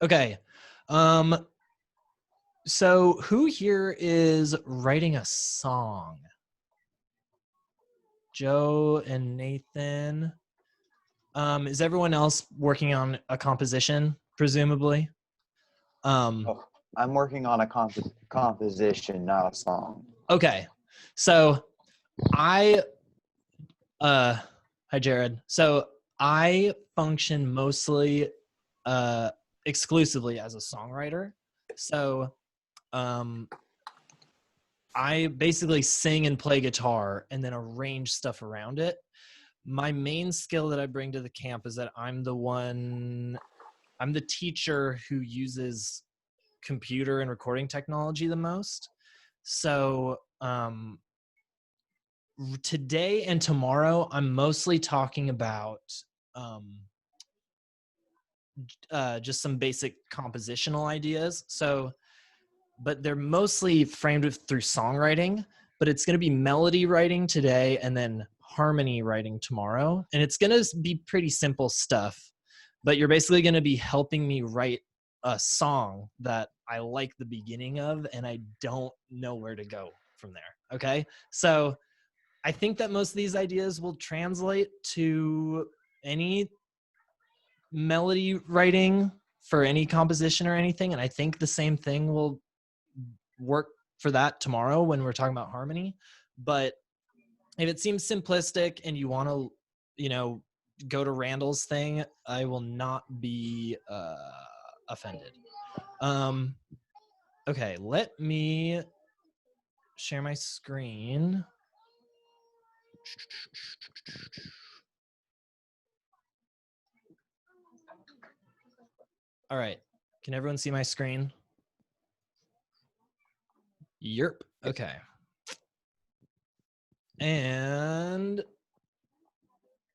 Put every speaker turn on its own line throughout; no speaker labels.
Okay. So who here is writing a song? Joe and Nathan. Is everyone else working on a composition, presumably?
Oh, I'm working on a composition, not a song.
Okay. So hi Jared. So I function mostly exclusively as a songwriter. So I basically sing and play guitar and then arrange stuff around it. My main skill that I bring to the camp is that I'm the teacher who uses computer and recording technology the most. So today and tomorrow, I'm mostly talking about just some basic compositional ideas. So, but they're mostly framed through songwriting, but it's going to be melody writing today and then harmony writing tomorrow. And it's going to be pretty simple stuff, but you're basically going to be helping me write a song that I like the beginning of, and I don't know where to go from there. Okay. So I think that most of these ideas will translate to any melody writing for any composition or anything. And I think the same thing will work for that tomorrow when we're talking about harmony. But if it seems simplistic and you want to, go to Randall's thing, I will not be offended. Okay, let me share my screen. All right, can everyone see my screen? Yerp. Okay. And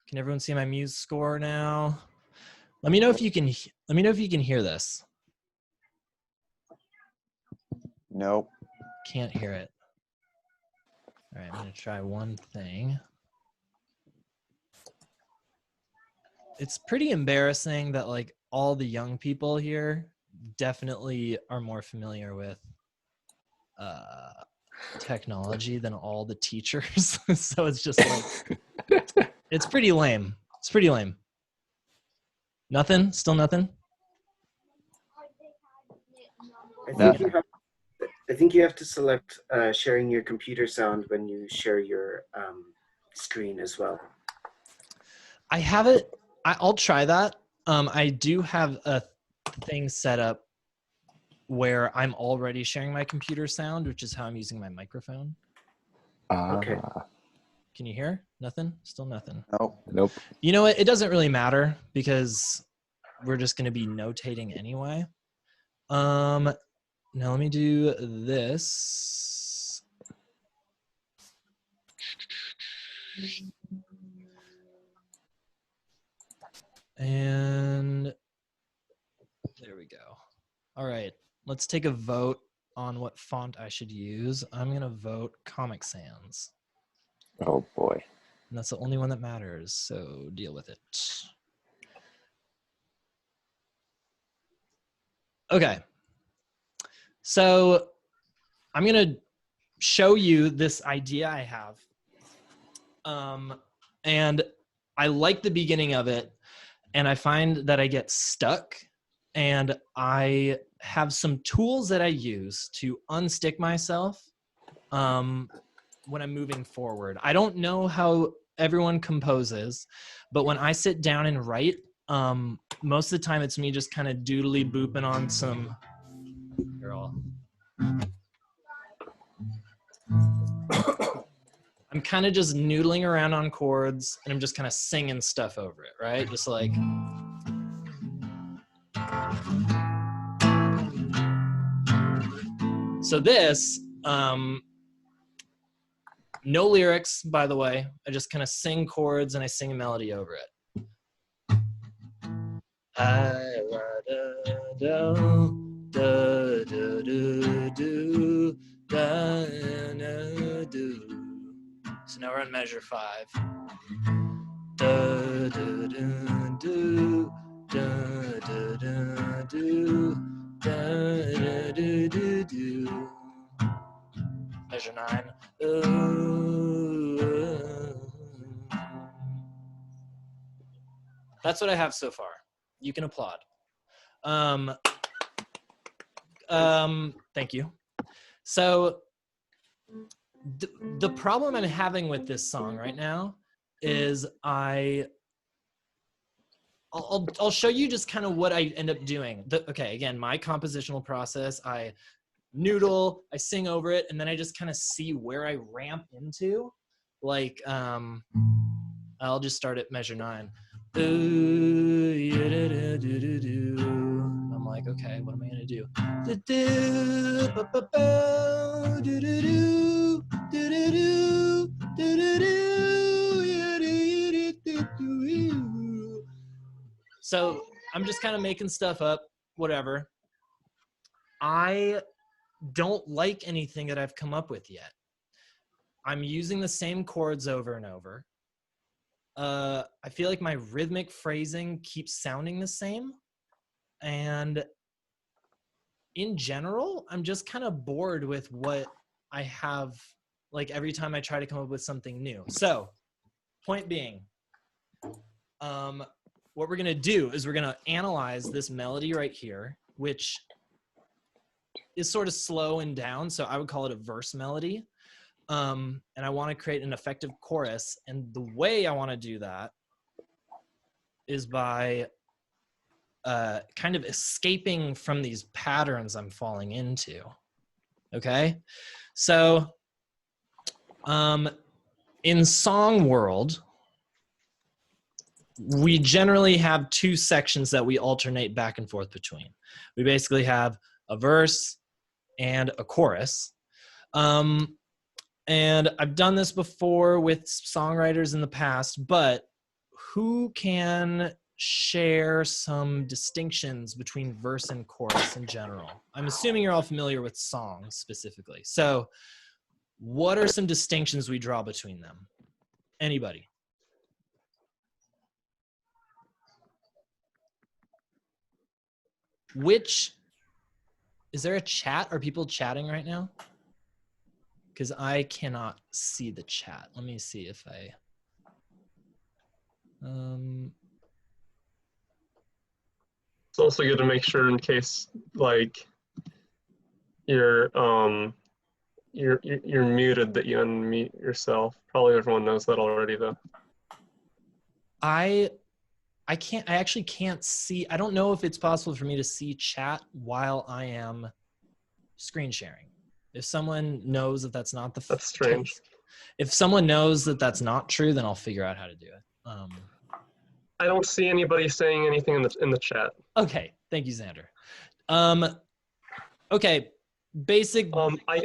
can everyone see my Muse score now? Let me know if you can hear this.
Nope.
Can't hear it. All right, I'm going to try one thing. It's pretty embarrassing that like all the young people here definitely are more familiar with technology than all the teachers. So it's just like, it's pretty lame. It's pretty lame. Nothing? Still nothing?
I think you have to select sharing your computer sound when you share your screen as well.
I have it. I'll try that. I do have a thing set up where I'm already sharing my computer sound, which is how I'm using my microphone.
Okay.
Can you hear? Nothing? Still nothing.
Nope.
You know what? It doesn't really matter because we're just going to be notating anyway. Now let me do this. And there we go. All right, let's take a vote on what font I should use. I'm going to vote Comic Sans.
Oh boy.
And that's the only one that matters, so deal with it. Okay. So I'm going to show you this idea I have. And I like the beginning of it, and I find that I get stuck, and I have some tools that I use to unstick myself when I'm moving forward. I don't know how everyone composes, but when I sit down and write, most of the time it's me just kind of doodly booping on some girl. I'm kind of just noodling around on chords, and I'm just kind of singing stuff over it, right? Just like. So this, no lyrics, by the way. I just kind of sing chords and I sing a melody over it. So now we're on measure 5. Measure 9. That's what I have so far. You can applaud. Thank you. So the problem I'm having with this song right now is I'll show you just kind of what I end up doing. Okay, again, my compositional process, I noodle, I sing over it, and then I just kind of see where I ramp into. Like, I'll just start at measure 9. I'm like, okay, what am I gonna do? So I'm just kind of making stuff up, whatever. I don't like anything that I've come up with yet. I'm using the same chords over and over. I feel like my rhythmic phrasing keeps sounding the same. And in general, I'm just kind of bored with what I have, like every time I try to come up with something new. So, point being, what we're gonna do is we're gonna analyze this melody right here, which is sort of slow and down, so I would call it a verse melody. And I want to create an effective chorus, and the way I want to do that is by kind of escaping from these patterns I'm falling into. Okay, so in song world, we generally have two sections that we alternate back and forth between. We basically have a verse and a chorus. And I've done this before with songwriters in the past, but who can share some distinctions between verse and chorus in general? I'm assuming you're all familiar with songs specifically. So what are some distinctions we draw between them? Anybody? Is there a chat? Are people chatting right now? Because I cannot see the chat. Let me see if I...
It's also good to make sure in case like you're muted that you unmute yourself. Probably everyone knows that already though.
I actually can't see. I don't know if it's possible for me to see chat while I am screen sharing. If someone knows that that's not the
That's strange.
case, if someone knows that that's not true, then I'll figure out how to do it.
I don't see anybody saying anything in the chat.
Okay, thank you, Xander. Okay, basic.
I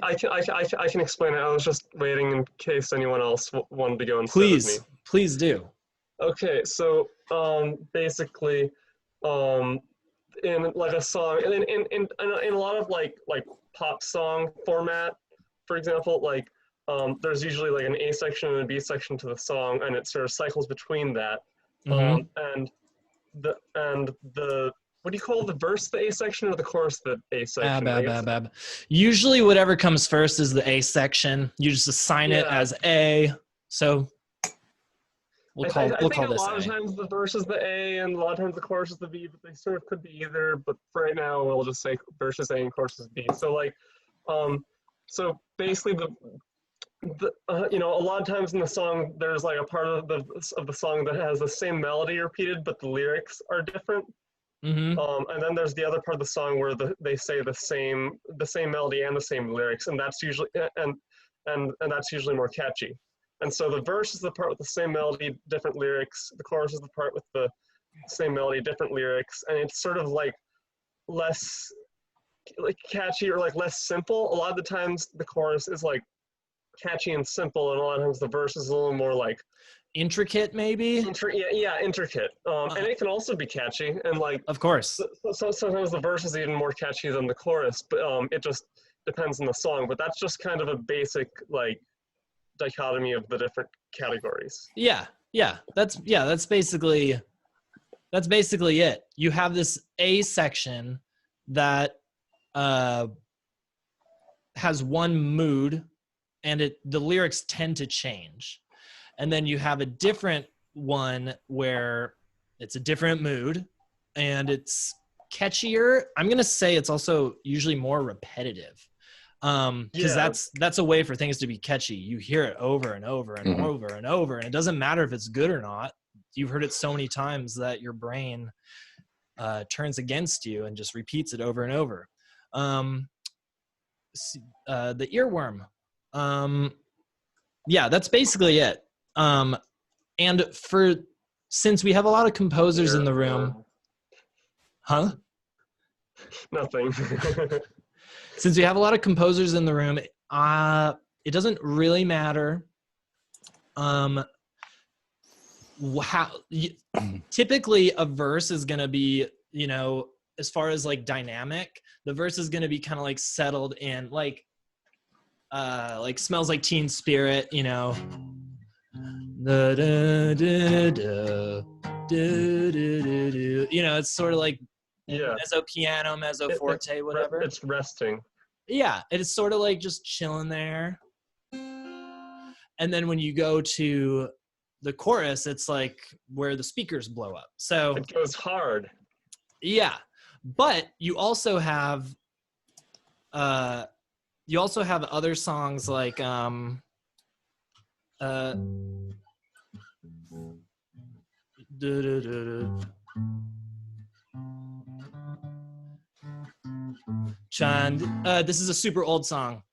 can explain it. I was just waiting in case anyone else wanted to go and sit with me.
Please do.
Okay, so basically, in like a song, in a lot of like pop song format, for example, like there's usually like an A section and a B section to the song, and it sort of cycles between that. And the what do you call the verse, the A section, or the chorus, the A section?
Usually, whatever comes first is the A section. You just assign it as A. So we'll call this A. I think a lot of
times the verse is the A, and a lot of times the chorus is the B, but they sort of could be either. But for right now, we'll just say verse is A and chorus is B. So like, so basically you know, a lot of times in the song, there's like a part of the song that has the same melody repeated, but the lyrics are different. And then there's the other part of the song where they say the same melody and the same lyrics, and that's usually and that's usually more catchy. And so the verse is the part with the same melody, different lyrics. The chorus is the part with the same melody, different lyrics, and it's sort of like less like catchy or like less simple. A lot of the times the chorus is like catchy and simple, and a lot of times the verse is a little more like
intricate, maybe.
Intricate. And it can also be catchy, and like
of course.
So sometimes the verse is even more catchy than the chorus, but it just depends on the song. But that's just kind of a basic like dichotomy of the different categories.
That's basically it. You have this A section that has one mood, and the lyrics tend to change. And then you have a different one where it's a different mood and it's catchier. I'm going to say it's also usually more repetitive. Because that's a way for things to be catchy. You hear it over and over and over and over, and it doesn't matter if it's good or not. You've heard it so many times that your brain turns against you and just repeats it over and over. The earworm. Yeah, that's basically it. And since we have a lot of composers in the room, huh?
Nothing.
Since we have a lot of composers in the room, it doesn't really matter typically a verse is going to be, as far as like dynamic, the verse is going to be kind of like settled in, like Smells Like Teen Spirit, Da, da, da, da, da, da, da. It's sort of like mezzo piano, mezzo forte, whatever.
It's resting.
Yeah, it is sort of like just chilling there. And then when you go to the chorus, it's like where the speakers blow up. So
it goes hard.
Yeah, but you also have other songs like this is a super old song.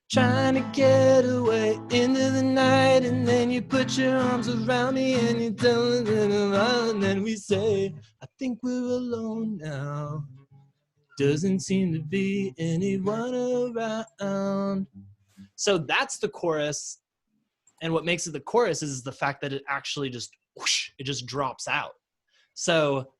Trying to get away into the night, and then you put your arms around me and you tell us, and then we say, I think we're alone now. Doesn't seem to be anyone around. So that's the chorus. And what makes it the chorus is the fact that it actually just whoosh, it just drops out. So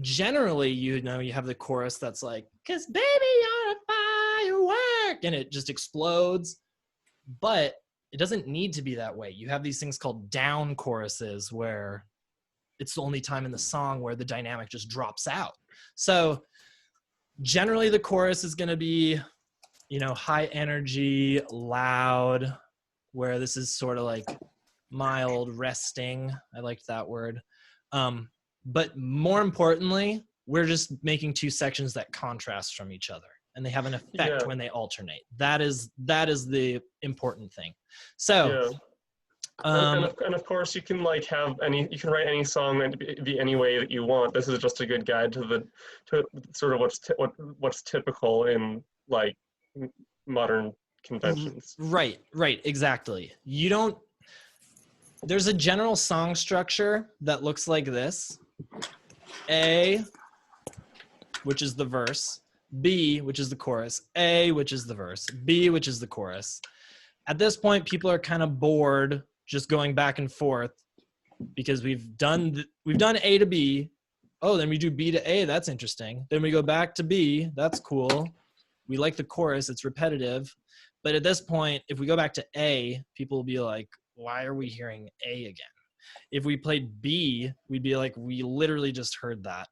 generally, you have the chorus that's like, 'cause baby, you're a firework, and it just explodes. But it doesn't need to be that way. You have these things called down choruses where it's the only time in the song where the dynamic just drops out. So generally the chorus is going to be, high energy, loud, where this is sort of like mild, resting. I liked that word. But more importantly, we're just making two sections that contrast from each other, and they have an effect when they alternate. That is the important thing. So,
and of course, you can write any song and be any way that you want. This is just a good guide to sort of what's typical in like modern conventions.
Right, exactly. There's a general song structure that looks like this. A, which is the verse, B, which is the chorus, A, which is the verse, B, which is the chorus. At this point, people are kind of bored just going back and forth because we've done A to B. Oh, then we do B to A. That's interesting. Then we go back to B. That's cool. We like the chorus. It's repetitive. But at this point, if we go back to A, people will be like, why are we hearing A again? If we played B, we'd be like, we literally just heard that.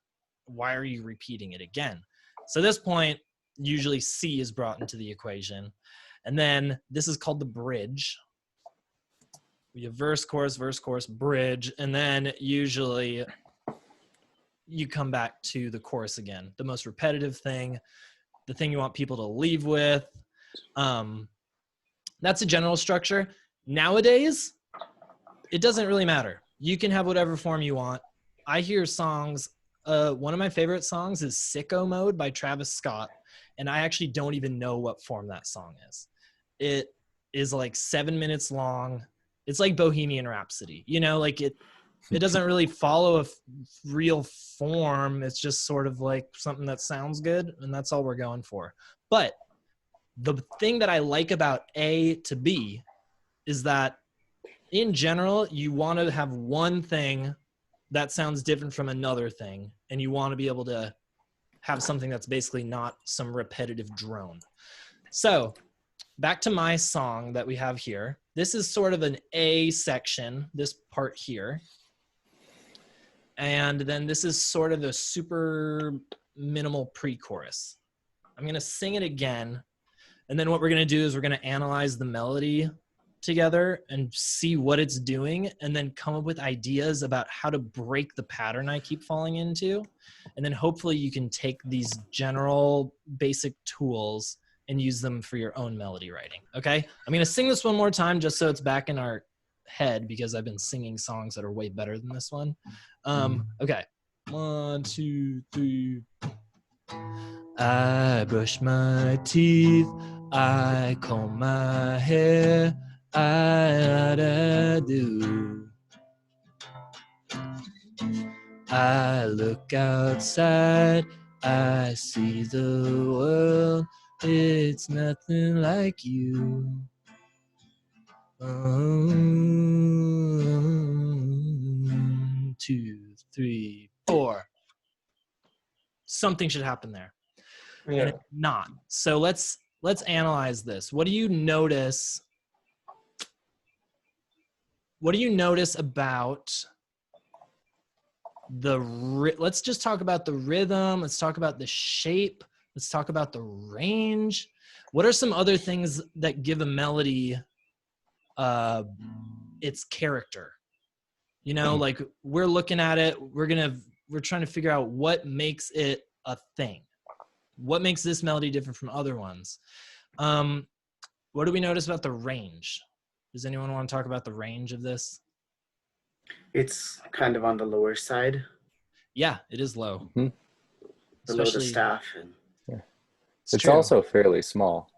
Why are you repeating it again? So at this point, usually C is brought into the equation. And then this is called the bridge. We have verse, chorus, bridge. And then usually you come back to the chorus again, the most repetitive thing, the thing you want people to leave with. That's a general structure. Nowadays, it doesn't really matter. You can have whatever form you want. I hear songs. One of my favorite songs is Sicko Mode by Travis Scott. And I actually don't even know what form that song is. It is like 7 minutes long. It's like Bohemian Rhapsody. Like it doesn't really follow a real form. It's just sort of like something that sounds good. And that's all we're going for. But the thing that I like about A to B is that in general, you want to have one thing that sounds different from another thing. And you want to be able to have something that's basically not some repetitive drone. So back to my song that we have here. This is sort of an A section, this part here. And then this is sort of a super minimal pre-chorus. I'm going to sing it again. And then what we're going to do is we're going to analyze the melody together and see what it's doing, and then come up with ideas about how to break the pattern I keep falling into. And then hopefully you can take these general basic tools and use them for your own melody writing. Okay? I'm going to sing this one more time just so it's back in our head, because I've been singing songs that are way better than this one. Okay. 1, 2, 3. I brush my teeth, I comb my hair, I do. I look outside, I see the world, it's nothing like you. 1, 2, 3, 4. Something should happen there.
Yeah.
And it's not. So let's analyze this. What do you notice? What do you notice about let's just talk about the rhythm. Let's talk about the shape. Let's talk about the range. What are some other things that give a melody its character? You know, like we're looking at it, we're trying to figure out what makes it a thing. What makes this melody different from other ones? What do we notice about the range? Does anyone want to talk about the range of this?
It's kind of on the lower side,
Yeah, it is low.
below the
Especially,
staff. And
It's
true.
also fairly small.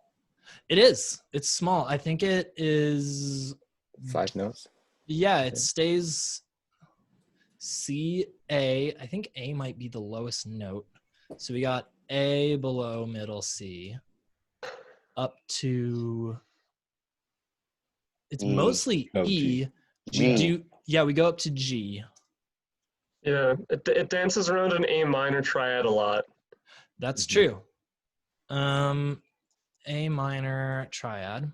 It is. It's small. I think it is.
5 notes.
Yeah, it stays C, A. I think A might be the lowest note. So we got A below middle C up to, it's
E.
mostly
Oh,
E.
G.
We go up to G.
Yeah, it dances around an A minor triad a lot.
That's true. A minor triad.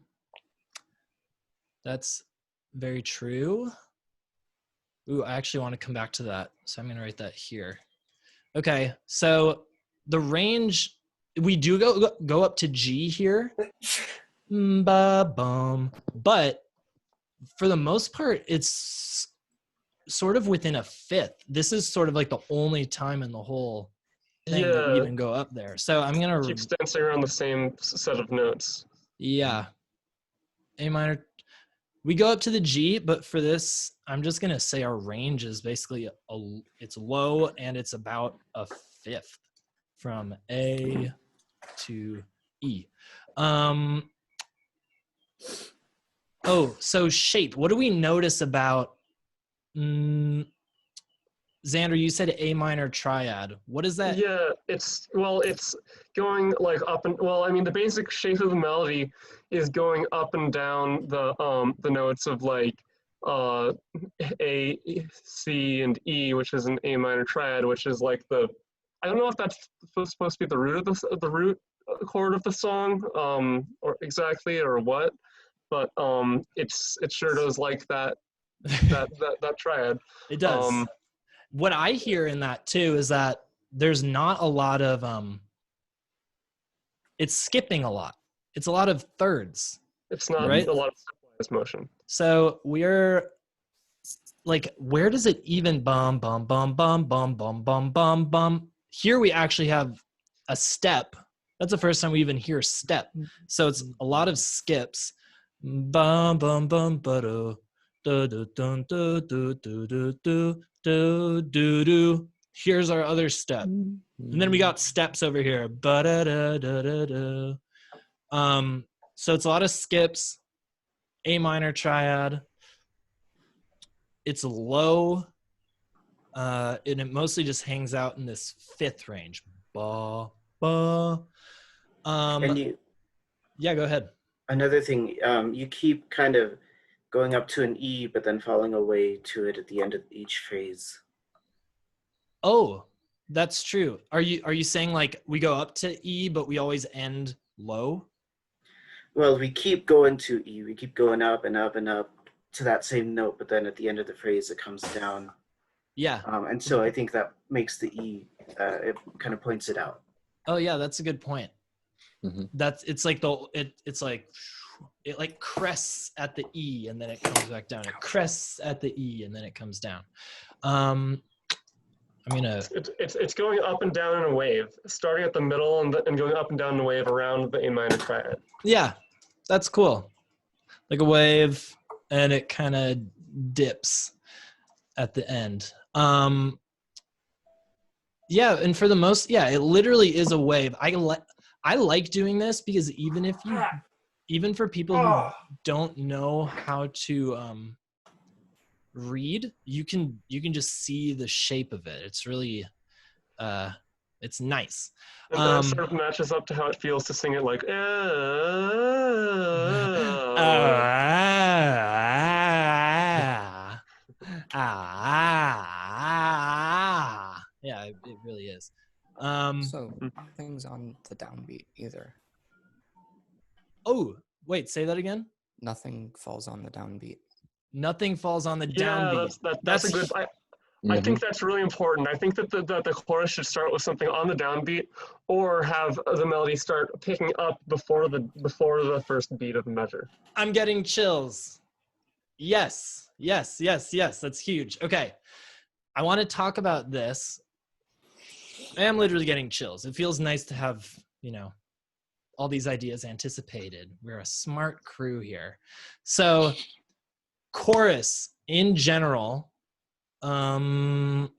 That's very true. Ooh, I actually want to come back to that. So I'm going to write that here. Okay, so the range, we do go up to G here. Ba-bum. But for the most part, it's sort of within a fifth. This is sort of like the only time in the whole thing that we
Yeah.
even go up there. So I'm going to...
Keeps dancing around the same set of notes.
Yeah. A minor. We go up to the G, but for this, I'm just going to say our range is basically, it's low and it's about a fifth from A to E. So shape. What do we notice about, Xander, you said A minor triad. What is that?
Yeah, it's going like up and, well, I mean, the basic shape of the melody is going up and down the notes of like A, C, and E, which is an A minor triad, which is like I don't know if that's supposed to be the root of the root chord of the song, or exactly, or what, but it sure does like that triad.
It does. What I hear in that too is that there's not a lot of it's skipping a lot. It's a lot of thirds.
It's not
right?
a lot of stepwise motion.
So we're like, where does it even bum bum bum bum bum bum bum bum bum? Here we actually have a step. That's the first time we even hear step. So it's a lot of skips. Bum bum bum ba-do. Do do do do do do do do do do do. Here's our other step, and then we got steps over here. Ba da da da da da. So it's a lot of skips. A minor triad. It's low, and it mostly just hangs out in this fifth range. Ba ba. Yeah, go ahead.
Another thing, you keep kind of going up to an E, but then falling away to it at the end of each phrase.
Oh, that's true. Are you saying like we go up to E, but we always end low?
Well, we keep going to E. We keep going up and up and up to that same note, but then at the end of the phrase, it comes down.
Yeah.
And so I think that makes the E, it kind of points it out.
Oh, yeah, that's a good point. it's like it like crests at the E and then it comes back down. It crests at the E and then it comes down.
It's going up and down in a wave, starting at the middle and going up and down in a wave around the A minor triad.
Yeah, that's cool. Like a wave, and it kind of dips at the end. Yeah, and for the most, it literally is a wave. I like doing this because even for people who don't know how to read, you can just see the shape of it. It's really it's nice.
And that sort of matches up to how it feels to sing it like
yeah, it really is.
So nothing's on the downbeat either.
Oh, wait, say that again.
Nothing falls on the downbeat.
Nothing falls on the downbeat.
That's a good. I think that's really important. I think that the chorus should start with something on the downbeat, or have the melody start picking up before the first beat of the measure.
I'm getting chills. Yes. That's huge. Okay, I want to talk about this. I am literally getting chills. It feels nice to have, all these ideas anticipated. We're a smart crew here. So, chorus in general. How do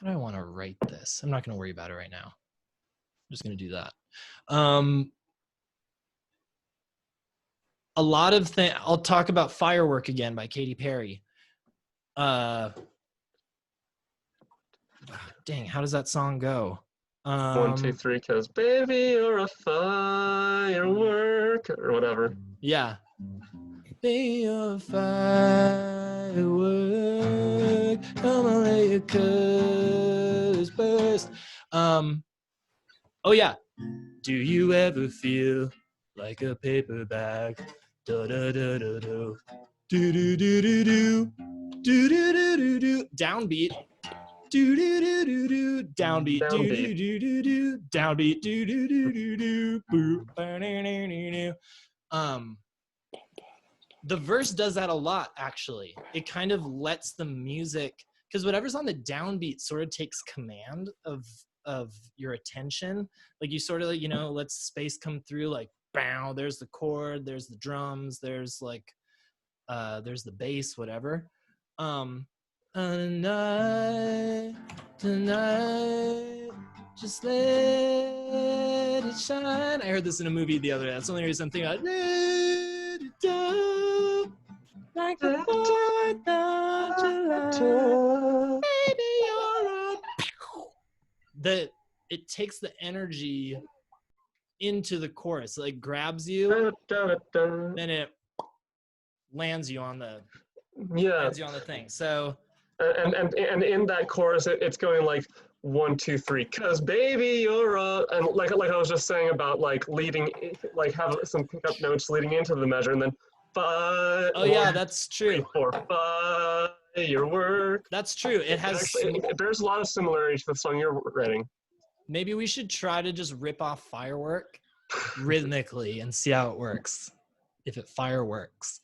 I want to write this? I'm not going to worry about it right now. I'm just going to do that. A lot of things. I'll talk about Firework again by Katy Perry. Dang, how does that song go?
1, 2, 3, 'cause baby, you're a firework, or whatever.
Yeah. Be a firework, come on, let your colors burst. Oh yeah. Do you ever feel like a paper bag? Da da da da da. Do do do do do. Do do do do do. Downbeat. Do do do do do. Downbeat. Do do do do do. Downbeat. Do do do do do. Boop. The verse does that a lot, actually. It kind of lets the music, because whatever's on the downbeat sort of takes command of your attention. Like you sort of, let space come through, like, bow, there's the chord, there's the drums, there's like, there's the bass, whatever. Tonight, just let it shine. I heard this in a movie the other day. That's the only reason I'm thinking about let it down like the 4th of July. Baby, you're a... It takes the energy into the chorus. It like grabs you, then it lands you on the thing. So
and in that chorus, it's going like 1, 2, 3, 'cause baby you're a, and like I was just saying about like leading, like have some pickup notes leading into the measure, and then 5.
Oh yeah, that's true.
3, 4, 5. Your work.
That's true. It has.
It bears a lot of similarity to the song you're writing.
Maybe we should try to just rip off Firework rhythmically and see how it works. If it fireworks.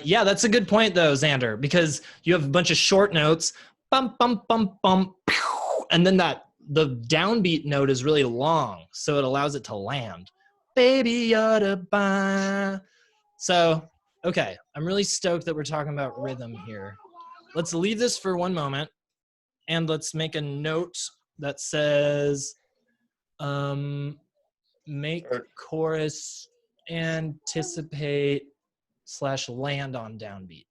Yeah, that's a good point though, Xander, because you have a bunch of short notes, bum, bum, bum, bum, pew, and then the downbeat note is really long, so it allows it to land. Baby, you're the ba. So, okay, I'm really stoked that we're talking about rhythm here. Let's leave this for one moment, and let's make a note that says, make chorus anticipate / land on downbeat.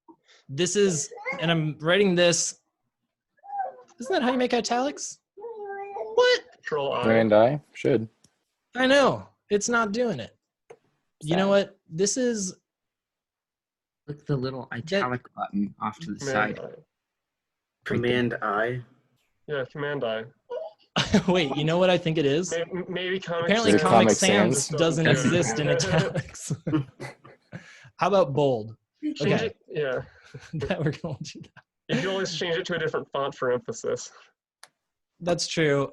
This is, and I'm writing this. Isn't that how you make italics? What?
Control I.
And I should.
I know. It's not doing it. You know what? This is.
Click the little italic button off to the side.
Command I.
Yeah, Command I.
Wait, you know what I think it is?
Maybe
Apparently
Comic
Comic
Sans
Sans doesn't exist in italics. How about bold?
Change it, yeah.
That we're going to do that.
You can always change it to a different font for emphasis.
That's true.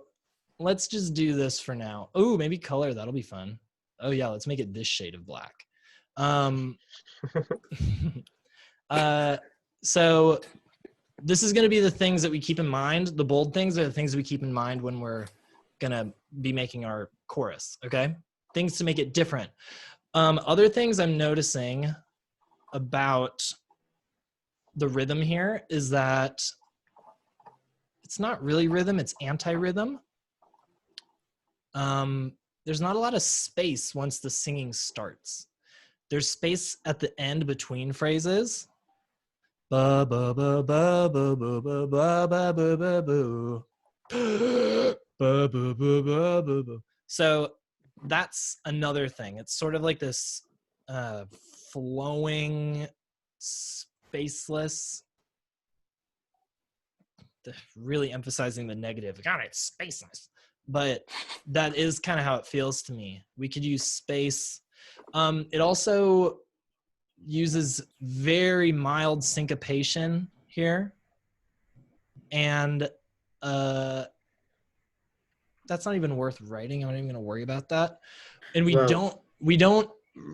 Let's just do this for now. Oh, maybe color. That'll be fun. Oh yeah, let's make it this shade of black. So this is going to be the things that we keep in mind. The bold things are the things we keep in mind when we're going to be making our chorus, okay? Things to make it different. Other things I'm noticing about the rhythm here is that it's not really rhythm, it's anti-rhythm. There's not a lot of space once the singing starts. There's space at the end between phrases. Ba ba ba ba ba ba ba ba ba ba ba boo. Ba ba ba ba ba ba. So that's another thing. It's sort of like this flowing, spaceless. Really emphasizing the negative. God, it's spaceless. But that is kind of how it feels to me. We could use space. It also uses very mild syncopation here. And that's not even worth writing. I'm not even going to worry about that. And we don't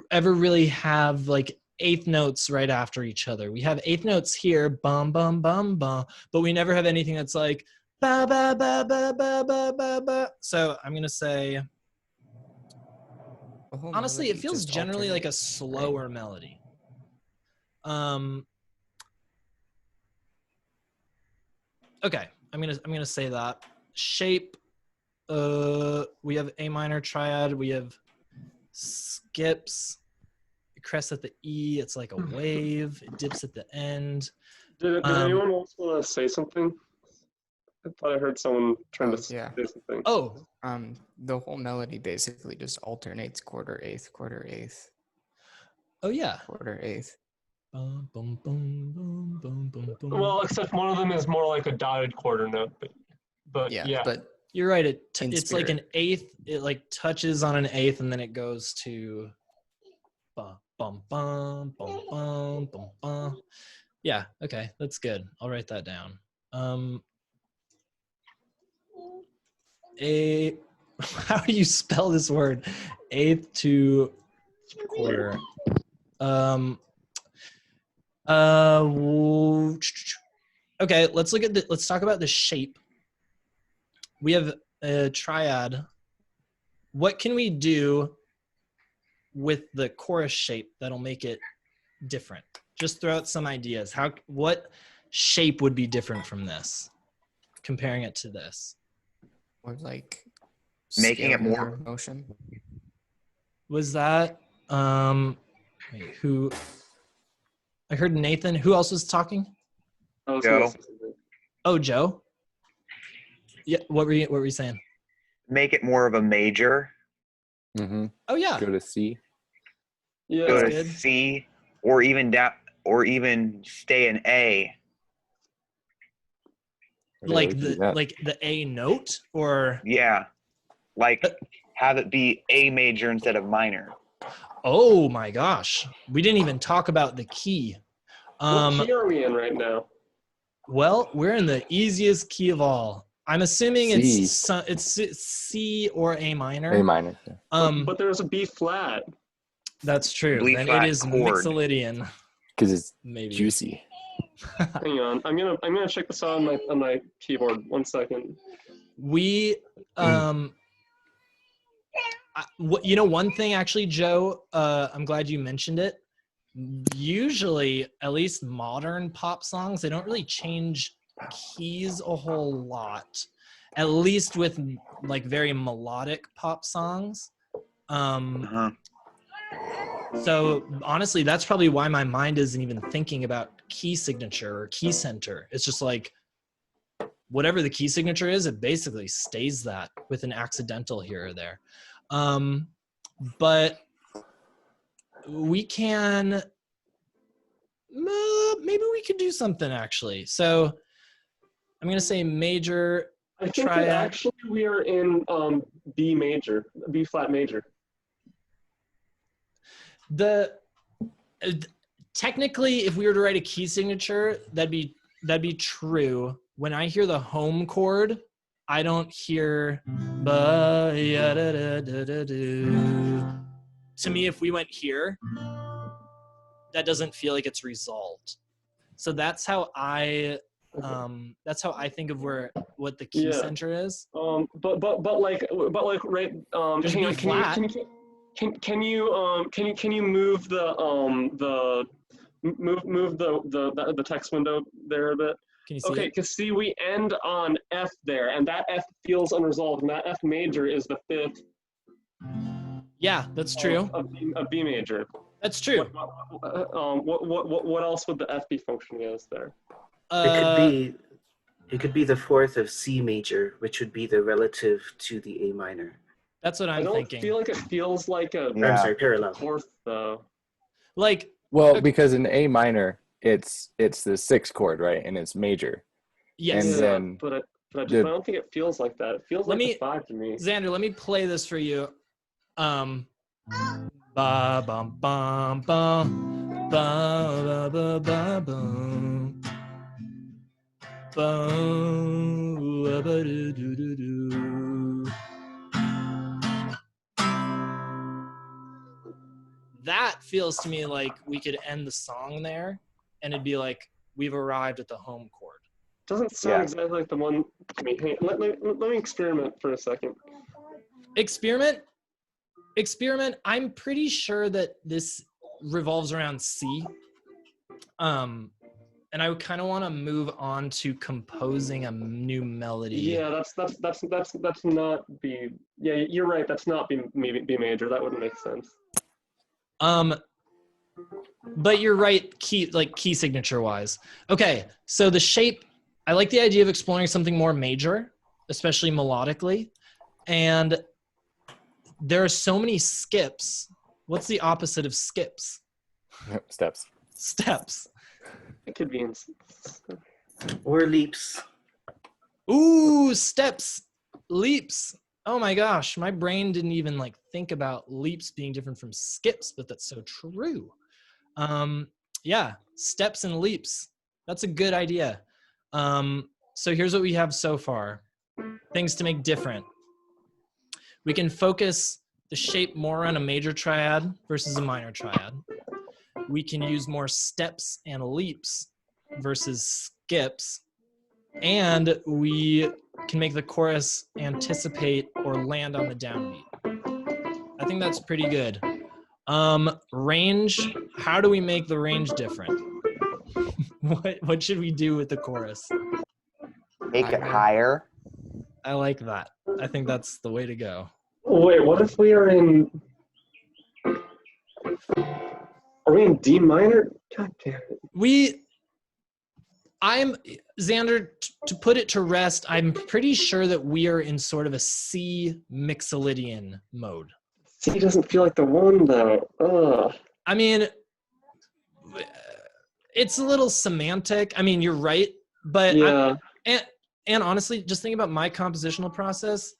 ever really have like eighth notes right after each other. We have eighth notes here, bum, bum, bum, bum, but we never have anything that's like ba, ba, ba, ba, ba, ba, ba, ba. So I'm going to say, honestly, it feels generally like a slower melody. Okay, I'm gonna say that. Shape, we have A minor triad, we have skips, it crests at the E, it's like a wave, it dips at the end.
Did anyone else want to say something? I thought I heard someone trying to say something.
Oh.
The whole melody basically just alternates quarter, eighth, quarter, eighth.
Oh yeah.
Quarter, eighth.
Boom, boom, boom, boom, boom, boom, boom.
Well, except one of them is more like a dotted quarter note, but yeah.
But
you're right. It's like an eighth. It like touches on an eighth, and then it goes to bum, bum, bum, bum, bum, bum, bum. Yeah. Okay, that's good. I'll write that down. How do you spell this word? Eighth to quarter. Okay, let's talk about the shape. We have a triad. What can we do with the chorus shape that'll make it different? Just throw out some ideas. What shape would be different from this, comparing it to this?
Or like
making it more
motion.
Was that wait, who? I heard Nathan. Who else was talking?
Joe.
Oh, Joe. Yeah. What were you saying?
Make it more of a major.
Mm-hmm.
Oh yeah.
Go to C.
Yeah.
Go to C, or even stay in A.
Like the A note, or
have it be A major instead of minor.
Oh my gosh, we didn't even talk about the key.
What key are we in right now?
Well, we're in the easiest key of all. I'm assuming
C.
it's C or A minor.
A minor. Yeah.
But there's a B flat.
That's true. Then it is Mixolydian.
Because it's
maybe
juicy.
Hang on, I'm gonna check this out on my keyboard. 1 second.
We one thing actually, Joe, I'm glad you mentioned it. Usually, at least modern pop songs, they don't really change keys a whole lot, at least with like very melodic pop songs. So honestly, that's probably why my mind isn't even thinking about key signature or key center. It's just like whatever the key signature is, it basically stays that with an accidental here or there. But we can, maybe we could do something actually. So I'm going to say major.
I think that actually we are in B major, B flat major.
Technically, if we were to write a key signature, that'd be true. When I hear the home chord, I don't hear ba ya da da da da do. to me, if we went here, that doesn't feel like it's resolved. So that's how I think of what the key
Yeah.
center is.
But right.
Just
Hang
be
on.
flat.
Can you move the text window there a bit?
Can you see
Okay,
it?
because see, we end on F there, and that F feels unresolved, and that F major is the fifth
Yeah, that's true.
of B major.
That's true.
What else would the F be functioning as there?
It could be the fourth of C major, which would be the relative to the A minor.
That's what
I
I'm
don't
thinking.
feel like it feels like a
I'm sorry, parallel.
fourth though.
Like,
Well, because in A minor, it's the sixth chord, right? And it's major.
yes.
And then
but I don't think it feels like that. It feels like a 5 to me.
Xander, let me play this for you. Ba bum bum bum ba ba ba ba bum bum ba ba do do do do. That feels to me like we could end the song there, and it'd be like we've arrived at the home chord.
Doesn't sound exactly like the one. Hey, let me experiment for a second.
Experiment. I'm pretty sure that this revolves around C. And I kind of want to move on to composing a new melody.
Yeah, that's not B. Yeah, you're right. That's not B major. That wouldn't make sense.
But you're right, key signature wise. Okay, so the shape, I like the idea of exploring something more major, especially melodically. And there are so many skips. What's the opposite of skips?
steps.
Steps.
It could be in.
Or leaps.
Ooh, steps, leaps. Oh my gosh, my brain didn't even think about leaps being different from skips, but that's so true. Yeah, steps and leaps. That's a good idea. So here's what we have so far. Things to make different. We can focus the shape more on a major triad versus a minor triad. We can use more steps and leaps versus skips. And we can make the chorus anticipate or land on the downbeat. I think that's pretty good. Range, how do we make the range different? What should we do with the chorus?
Make it higher.
I like that. I think that's the way to go.
Wait, what if we are in? Are we in D minor? God damn it.
Xander, to put it to rest, I'm pretty sure that we are in sort of a C mixolydian mode.
C doesn't feel like the one though. Ugh.
I mean, it's a little semantic. I mean, you're right, but
yeah.
And honestly, just thinking about my compositional process,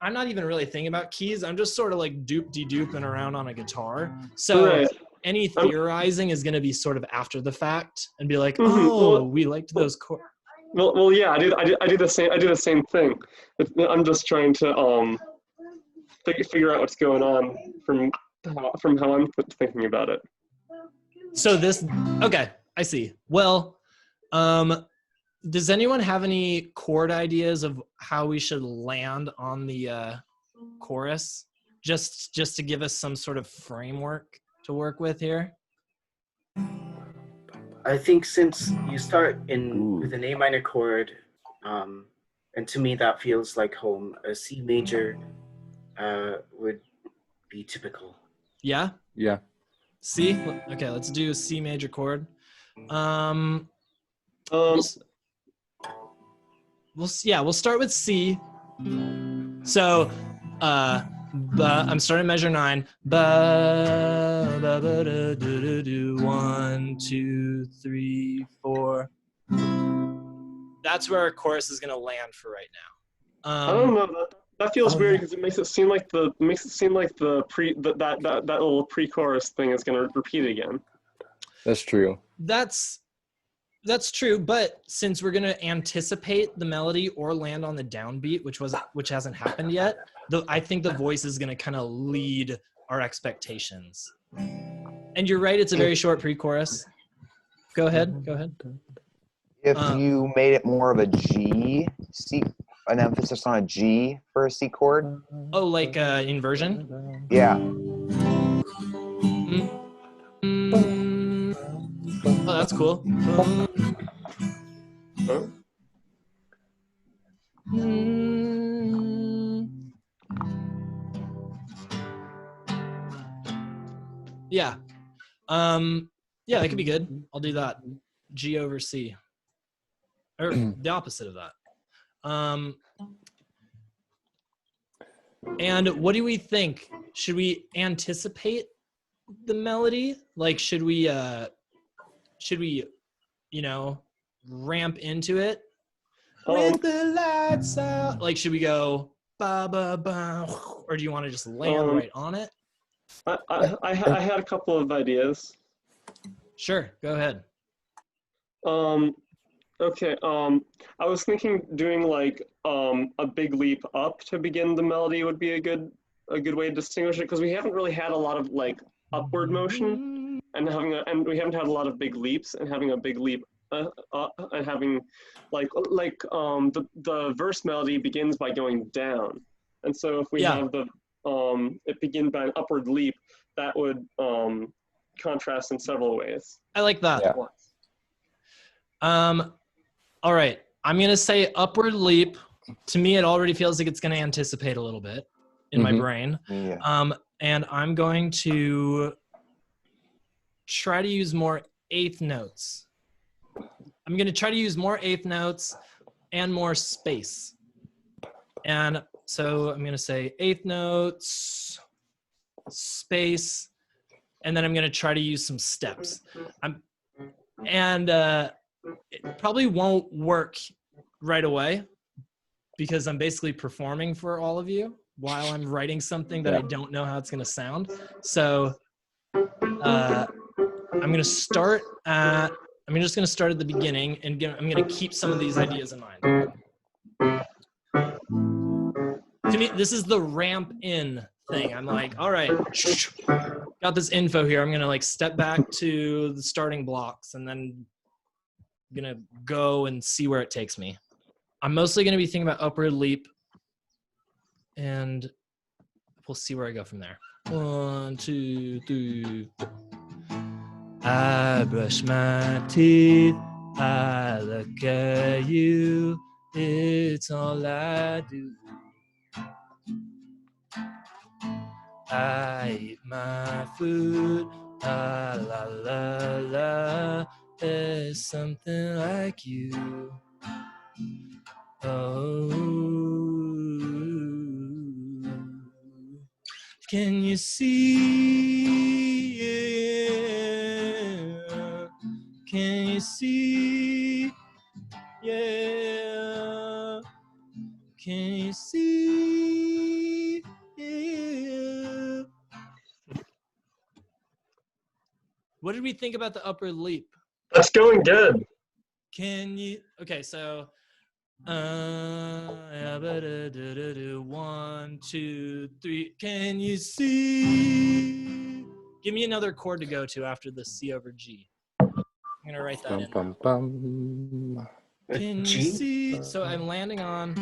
I'm not even really thinking about keys. I'm just sort of doop-de-dooping around on a guitar. So any theorizing is going to be sort of after the fact and be like, we liked those chords.
Well, yeah, I do the same. I do the same thing. I'm just trying to figure out what's going on from how I'm thinking about it.
So okay, I see. Well, does anyone have any chord ideas of how we should land on the chorus? Just to give us some sort of framework to work with here.
I think since you start with an A minor chord, and to me that feels like home, a C major would be typical.
Yeah?
Yeah.
C? Okay, let's do a C major chord. We'll start with C. So, I'm starting measure 9. Ba ba ba da do do do 1 2 3 4. That's where our chorus is gonna land for right now.
I don't know. That feels weird because it makes it seem like that little pre-chorus thing is gonna repeat again.
That's true.
That's true, but since we're gonna anticipate the melody or land on the downbeat, which hasn't happened yet, I think the voice is gonna kind of lead our expectations. And you're right, it's a very short pre-chorus. Go ahead.
If you made it more of a G, C, an emphasis on a G for a C chord.
Oh, like inversion?
Yeah.
Oh, that's cool. Yeah. Yeah, that could be good. I'll do that. G over C. Or the opposite of that. And what do we think? Should we anticipate the melody? Like, should we, ramp into it with the lights out? Like, should we go ba ba ba, or do you want to just land right on it?
I had a couple of ideas.
Sure, go ahead.
Okay. I was thinking doing like a big leap up to begin the melody would be a good way to distinguish it, because we haven't really had a lot of like upward motion, and we haven't had a lot of big leaps, and having a big leap and having the verse melody begins by going down, and so if we have the it begin by an upward leap, that would contrast in several ways.
I like that.
Yeah.
All right, I'm gonna say upward leap. To me, it already feels like it's gonna anticipate a little bit in my brain.
Yeah.
And I'm going to try to use more eighth notes. I'm gonna try to use more eighth notes and more space. And so I'm gonna say eighth notes, space, and then I'm gonna try to use some steps. It probably won't work right away because I'm basically performing for all of you while I'm writing something that I don't know how it's going to sound. So I'm just going to start at the beginning, and I'm going to keep some of these ideas in mind. To me, this is the ramp in thing. I'm like, all right, got this info here. I'm going to like step back to the starting blocks, and then I'm going to go and see where it takes me. I'm mostly going to be thinking about upward leap, and we'll see where I go from there. 1, 2, 3. I brush my teeth, I look at you, it's all I do. I eat my food, la la la la, there's something like you. Oh, can you see? Yeah. Can you see? Yeah. Can you see? Yeah. What did we think about the upper leap?
That's going good.
Can you? Okay, so. 1, 2, 3. Can you see? Give me another chord to go to after the C over G. I'm gonna write that in. Can you see? So I'm landing on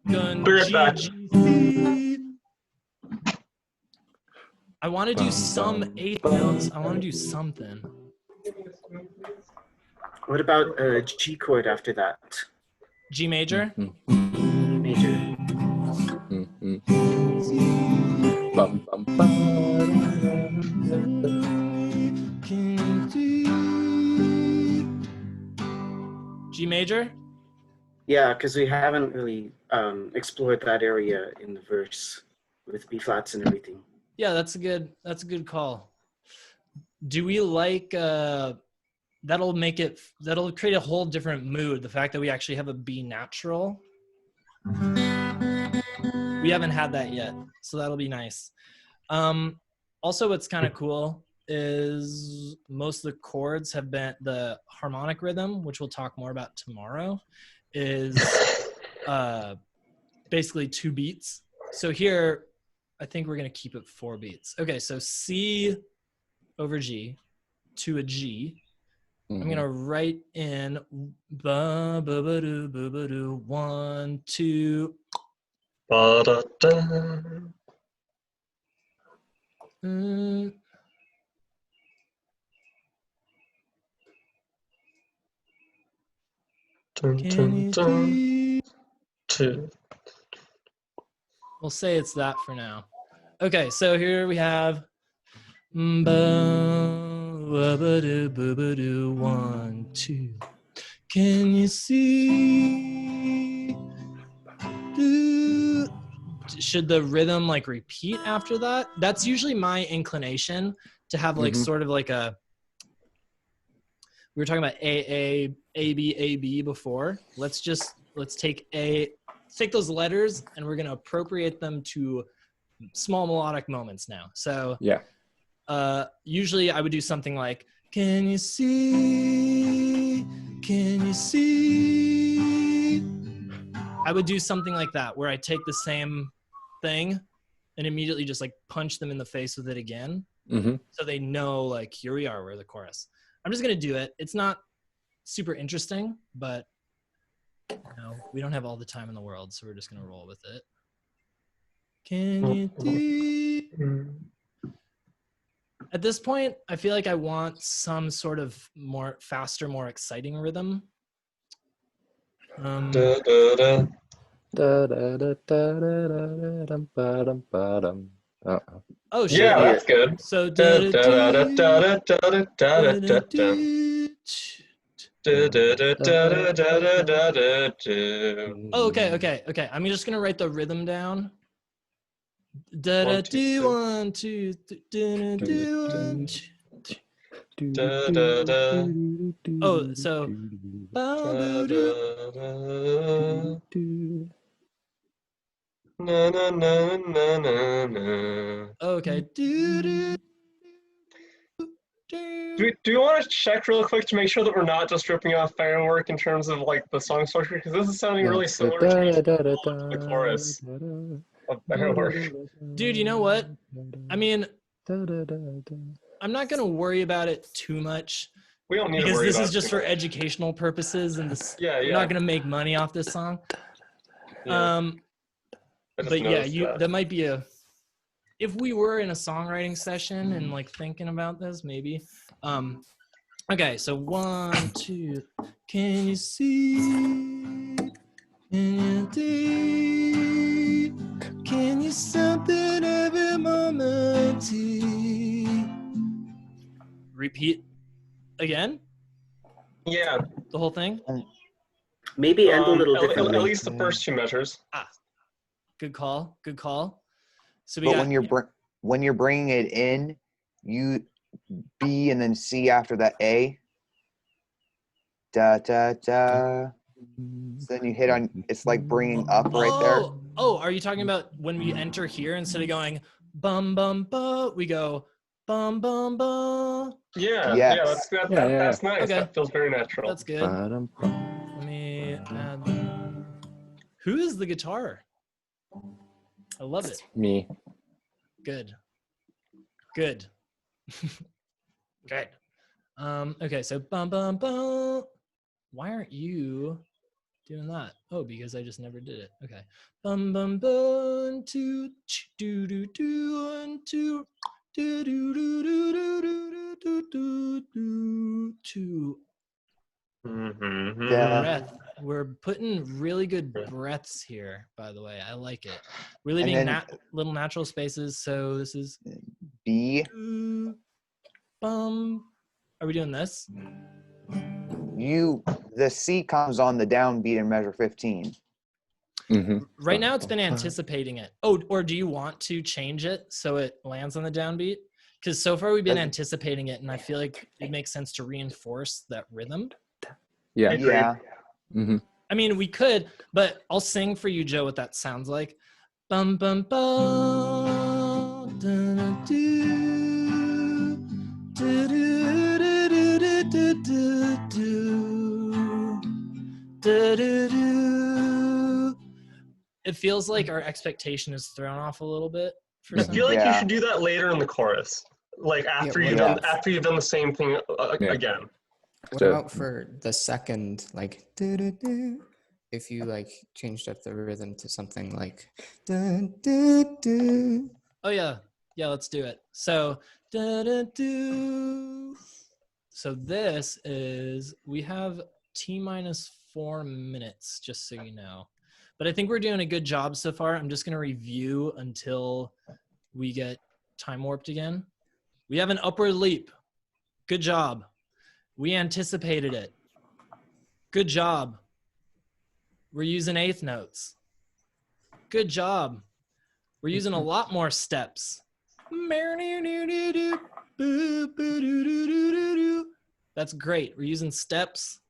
G, G, C. I want to do some eighth notes. I want to do something.
What about a G chord after that?
G major?
G major.
G major?
Yeah, because we haven't really explored that area in the verse with B flats and everything.
Yeah, that's a good call. Do we like that'll create a whole different mood, the fact that we actually have a B natural. We haven't had that yet, so that'll be nice. Also, what's kind of cool is most of the chords have been the harmonic rhythm, which we'll talk more about tomorrow, is basically 2 beats. So here I think we're going to keep it 4 beats. Okay, so C over G to a G. I'm going to write in ba ba ba do ba ba do 1 2
Ba-da-da. Dun, dun, dun. 2.
We'll say it's that for now. Okay, so here we have ba ba do ba ba do 1 2. Can you see? Should the rhythm like repeat after that? That's usually my inclination, to have like sort of like a, we were talking about A B before. Let's take those letters and we're going to appropriate them to small melodic moments now. So
Yeah.
usually I would do something like, can you see? Can you see? I would do something like that where I take the same thing and immediately just like punch them in the face with it again. So they know like, here we are, we're the chorus. I'm just going to do it. It's not super interesting, but you know, we don't have all the time in the world, so we're just going to roll with it. Can you see? At this point, I feel like I want some sort of more faster, more exciting rhythm.
Da-da-da.
Oh shit!
Yeah, that's good.
So oh, okay. I'm just gonna write the rhythm down. Da da do 1 2 do 1. Oh, so
na na na na na na.
okay.
Do you want to check real quick to make sure that we're not just ripping off Firework in terms of like the song structure? Because this is sounding really similar to the chorus of Firework.
Dude, you know what? I mean, I'm not gonna worry about it too much.
We don't need to
because
worry
this
about
is just
it
for educational purposes, and this we're
yeah.
not gonna make money off this song.
Yeah.
But yeah, that might be a. If we were in a songwriting session and like thinking about this, maybe. Okay, so 1 2. Can you see? Can you see? Can you something every moment? Repeat again.
Yeah.
The whole thing.
Maybe end a little differently.
At least the first 2 measures.
Good call. So
but when you're bringing it in, you B and then C after that A. Da da da. So then you hit on. It's like bringing up right there.
Oh, are you talking about when we enter here, instead of going bum bum bum, we go bum bum bum?
Yes.
That's nice.
Okay.
That feels very natural.
That's good. Let me add. Who is the guitar? I love it.
Me.
Good. Good. Okay, so bum bum bum. Why aren't you doing that? Oh, because I just never did it. Okay. Bum bum bum 2 do do do 1 2 do do do do do do do do do. Breath. We're putting really good breaths here, by the way. I like it. We're leaving little natural spaces. So this is
B.
Bum. Are we doing this?
The C comes on the downbeat in measure 15.
Right now it's been anticipating it. Oh, or do you want to change it so it lands on the downbeat? Because so far we've been anticipating it, and I feel like it makes sense to reinforce that rhythm.
Yeah.
I mean, we could, but I'll sing for you, Joe, what that sounds like. Bum bum bum. It feels like our expectation is thrown off a little bit. for
I
some.
feel like you
Yeah.
should do that later in the chorus, like after
what
you've
about-
done the same thing
Yeah.
again.
What
So-
about for the second, like, do-do-do, if you like changed up the rhythm to something like do-do-do?
Oh yeah, let's do it. So da-da-do. So this is, we have T-4 minutes, just so you know. But I think we're doing a good job so far. I'm just gonna review until we get time warped again. We have an upward leap. Good job. We anticipated it. Good job. We're using eighth notes. Good job. We're using a lot more steps. That's great. We're using steps.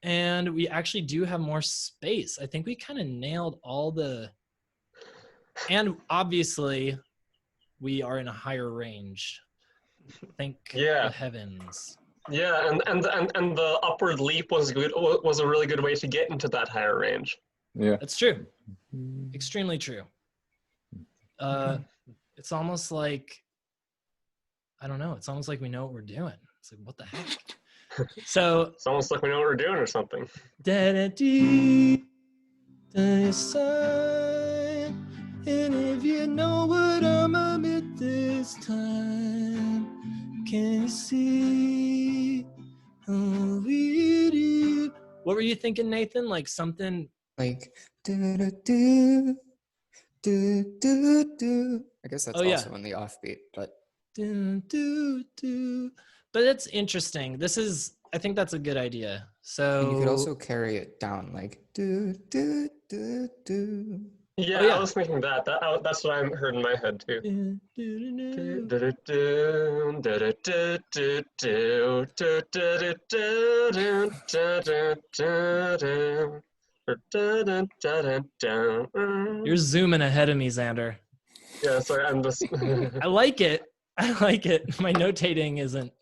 And we actually do have more space. I think we kind of nailed all the... And obviously, we are in a higher range. Thank
Yeah.
the heavens.
Yeah, and the upward leap was good. Was a really good way to get into that higher range.
Yeah.
That's true. Extremely true. It's almost like, I don't know, it's almost like we know what we're doing. It's like, what the heck? So,
It's almost like we know what we're doing or something.
da-da-dee, da sign. And if you know what I'm at this time, can you see how we do? What were you thinking, Nathan? Like something...
Like do-do-do, do-do-do. I guess that's
Oh, yeah.
also on the offbeat, but
Do, do, do. But it's interesting. This is, I think that's a good idea. So
and you could also carry it down like do do do do.
Yeah,
Oh, yeah.
I was thinking that's what I heard in my head too.
do, do, do, do. You're zooming ahead of me, Xander.
Yeah, sorry, I'm just.
I like it. I like it. My notating isn't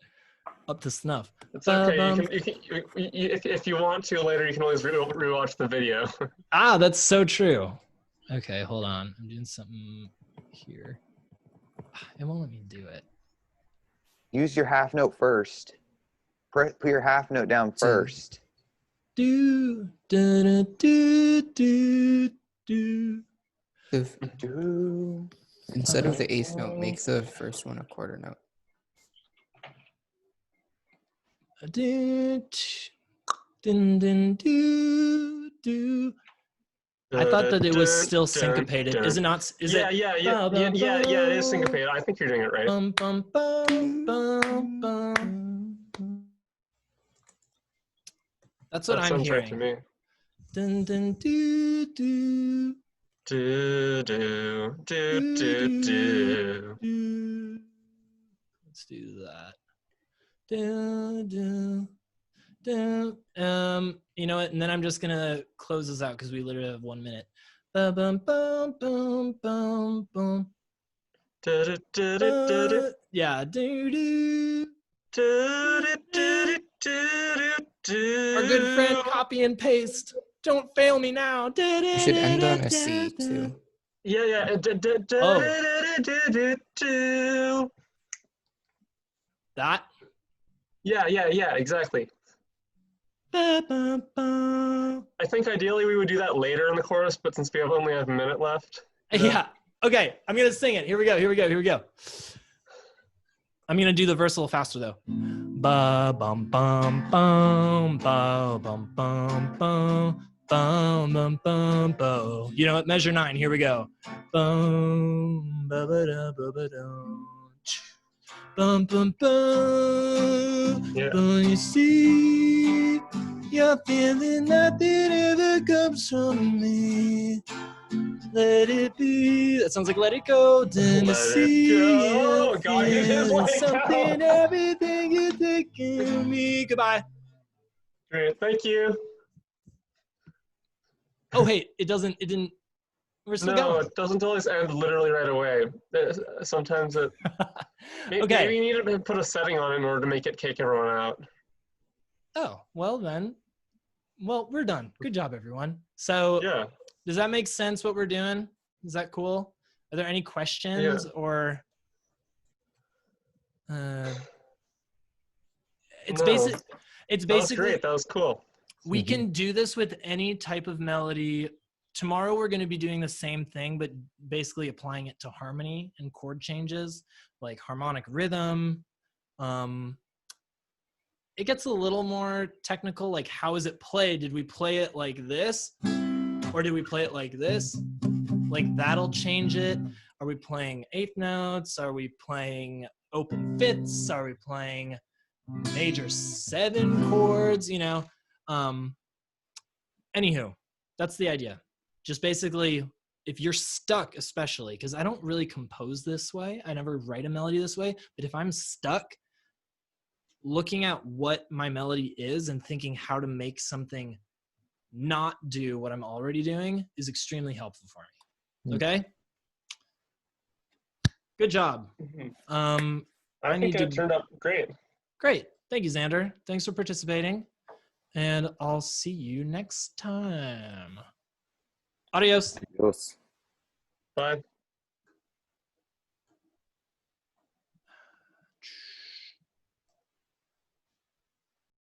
up to snuff.
It's okay. If you want to later, you can always rewatch the video.
Ah, that's so true. Okay, hold on. I'm doing something here. It won't let me do it.
Use your half note first. Put your half note down first.
Do, da, da, do, do, do.
Do.
Instead of the eighth note, make the first one a quarter note.
Do, din, din, do, do. I thought that it was still syncopated. Is it not? Is
Yeah,
it?
yeah, it is syncopated. I think you're doing it right.
Bum, bum, bum, bum, bum. That's what
That
I'm
sounds right to
hearing.
me.
Dun, dun, do, do,
Do.
do. Let's do that. Do, do, do. You know what? And then I'm just gonna close this out because we literally have 1 minute. Bum, bum, bum, bum, bum, bum. Yeah. Do, do. Our good friend, copy and paste. Don't fail me now.
You should end on a C too.
Yeah.
That.
Yeah, exactly. I think ideally we would do that later in the chorus, but since we only have a minute left.
Yeah. Okay. I'm gonna sing it. Here we go. I'm gonna do the verse a little faster though. Ba bum bum bum ba bum bum bum bum bum bum bo. You know what? Measure 9. Here we go. Bum ba ba da ba ba dum. Bum bum bum.
Yeah.
Bum, you see, you're feeling nothing ever comes from me. Let it be. That sounds like Let It Go. Tennessee.
go. God, it is Let It Go.
Something, everything you're taking from me. Goodbye.
Great, thank you.
Oh, hey, it didn't. We're still
No,
going.
it doesn't always end literally right away. Sometimes it.
Okay.
Maybe you need to put a setting on it in order to make it kick everyone out.
Oh, well then. Well, we're done. Good job, everyone. So,
Yeah.
does that make sense what we're doing? Is that cool? Are there any questions or it's
No,
basic it's
that was
basically
great. That was cool.
we can do this with any type of melody. Tomorrow we're going to be doing the same thing, but basically applying it to harmony and chord changes, like harmonic rhythm. It gets a little more technical, like how is it played? Did we play it like this? Or did we play it like this? Like that'll change it. Are we playing eighth notes? Are we playing open fifths? Are we playing major 7 chords? You know, anywho, that's the idea. Just basically, if you're stuck, especially because I don't really compose this way, I never write a melody this way, but if I'm stuck, looking at what my melody is and thinking how to make something not do what I'm already doing is extremely helpful for me. Okay? Good job.
I think it turned out great.
Great. Thank you, Xander. Thanks for participating. And I'll see you next time. Adios.
Adios.
Bye.